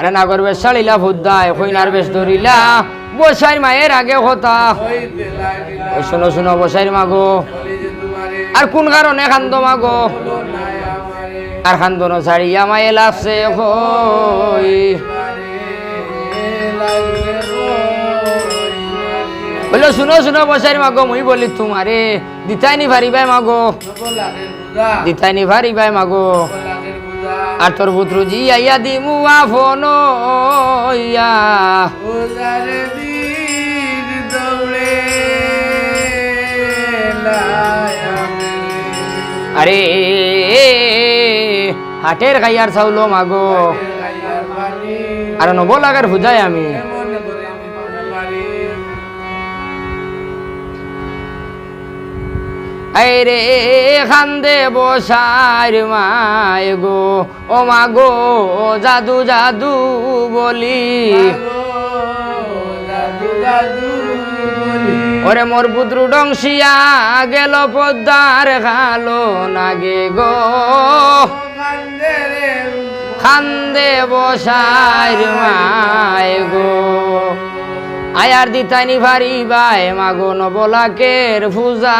আরে নাগর বেশ শাড়িলা ফুদ্দায় কইনার বেশ ধরিলা বসাইর মায়ের আগে কথা ওই শুনো শুনো বসাইর মাগো আর কোন কারণে কান্দ মাগো আর কান্দন ছাড়িয়া মায়ে লাগছে কই বললো শুনো শুনো বসাইর মাগো মুই বলি তোমারে দিতাইনি ভারিবাই মাগো দিতাইনি ভারিবাই মাগো আর তোর পুত্র জি আইয়া দিমু আফন ইয়া আরে হাটের খাইয়ার চাউলো মাগো আর নব লাগার বুঝাই আমি আরে খান্দে বসার মায় গো ও মাগো জাদু জাদু বলি ওরে মোর পুত্র ডংসিয়া গেল পদ্মার খালো নাগে গো খান্দে বসার মায় গো আয়ার দিতাইনি ভারি বাই মাগো নবলাকের পূজা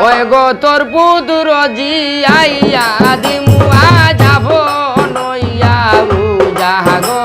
ওই গো তোর পুত্র জি আইয়া দিমু যাব নইয়া বুঝা গো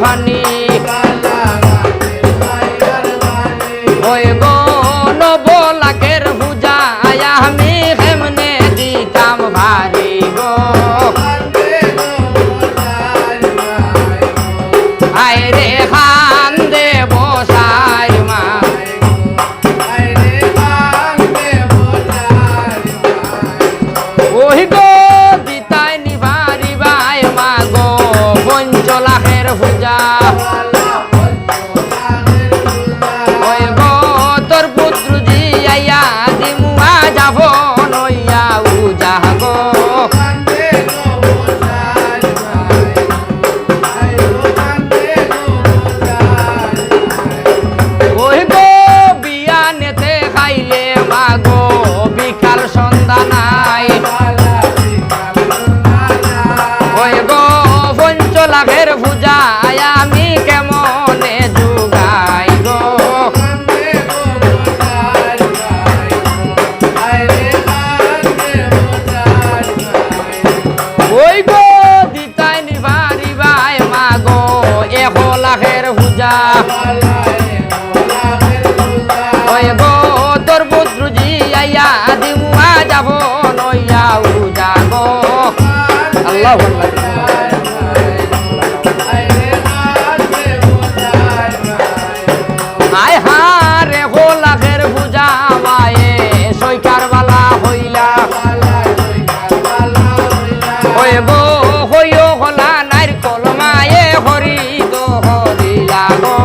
ভানি ওই গো নবলাকের পূজা আমি কেমনে দিতাম ভারি গো আইরে খান্দে বসাই মা ওই গো দিতাইনি ভারি বাই মা গো পঞ্চলাখের পূজা ওই গো তোর পুত্র জি আইয়া দিমুয়া যাব নইয়া উজা গো ওই গো বিয়া নেতে খাইলে মাগো বিকাল সন্ধ্যা নাই ওই গো পঞ্চলাখের পূজা আমি কেমনে যুগাই গো ওই গো দিতাইনি ভারি বাই মাগো 1 লাখের পূজা ওই গো তোর পুত্র জি আইয়া দিমুয়া যাব নইয়া উজা গো আল্লাহু আকবার আয় হারে হো লাখের পূজা মায়ে সৈকার বালা হইলা ওই গো হইও হলা নাইর কল মায়ে হরি দো হরিলা গো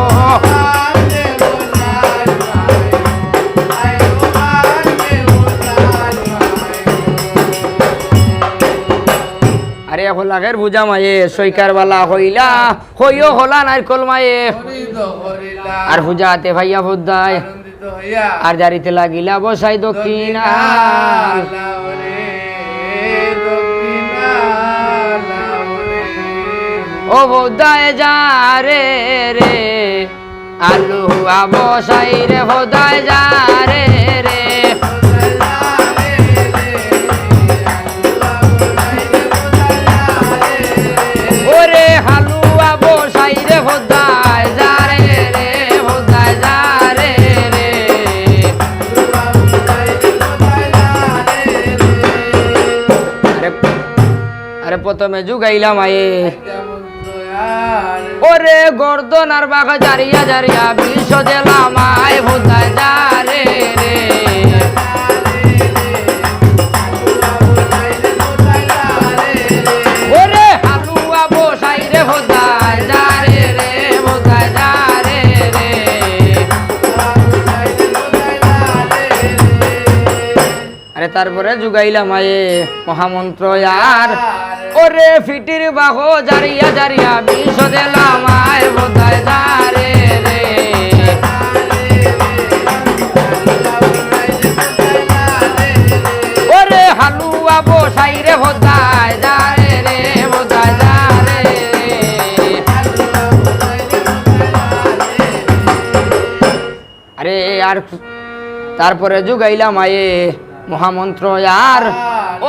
আরে হো লাখের পূজা মায়ে সৈকার বালা হইলা হইও হলা নাইর কল মায়ে আর পূজাতে ভাইয়া ফুদ্দায় আর জারিতে লাগিলা বসাই দক্ষিণ ও ফুদ্দায় যা রে রে আলু বসাই রে ফুদ্দায় যা রে রে ওরে হালুয়া বসাই রে ফুদ্দায় যা রে রে ফুদ্দায় যা রে রে আরে প্রথমে যুগাইলাম আয়ে ওরে গর্দনার বাঘ জারিয়া জারিয়া বিশ্ব জেলামায় বোধায় যারে রে ওরে হালুয়া বসাই রে বোধায় যারে রে বোধায় যারে রে আরে তারপরে যুগাইলাম আয়ে মহামন্ত্র আর ওরে ফিটির বাহ জারিয়া জারিয়া বিষ দিলাম আয় বোধায় যারে রে ওরে হালুয়া বসাই রে বোধায় যারে রে বোধায় যারে রে আরে আর তারপরে যুগাইলাম আয়ে মহামন্ত্র আর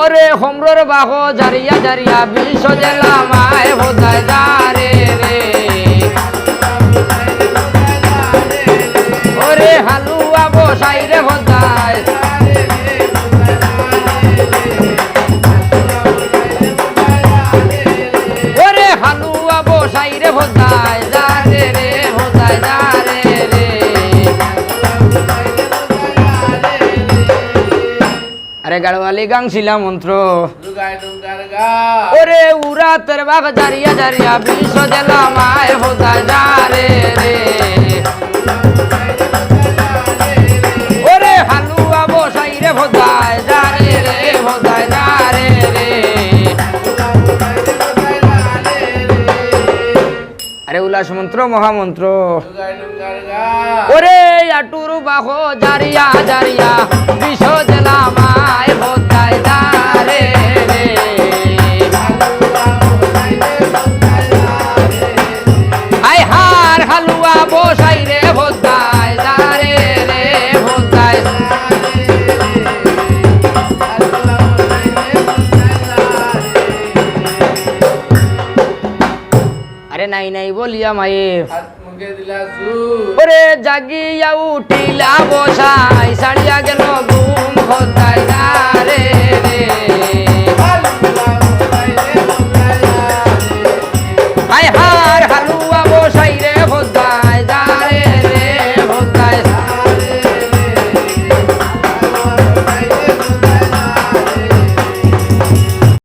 ওরে হোমরর বাহ জারিয়া জারিয়া বিষ দিলাম আয় বোধায় যারে রে ওরে হালুয়া বসাই রে বোধায় ওরে হালুয়া বসাই রে বোধায় যারে রে বোধায় যারে রে আরে গাড়ওয়ালি গাং ছিলাম মন্ত্র ওরে উরাতের বাঘ জারিয়া জারিয়া বিষ দিলাম আয় বোধায় যারে রে ওরে হালুয়া বসাই রে বোধায় যারে রে বোধায় যারে রে আরে উল্লাস মন্ত্র মহামন্ত্র ওরে আটুর বাহ জারিয়া জারিয়া বিষ দিলাম আয় বোধায় যারে রে আয় হার হালুয়া বসাই রে বোধায় যারে রে বোধায় আরে নাই নাই বলিয়া মায়ে ওরে জাগিয়া উঠিলা বসাই সারিয়া গেল ঘুম বোধায় যারে রে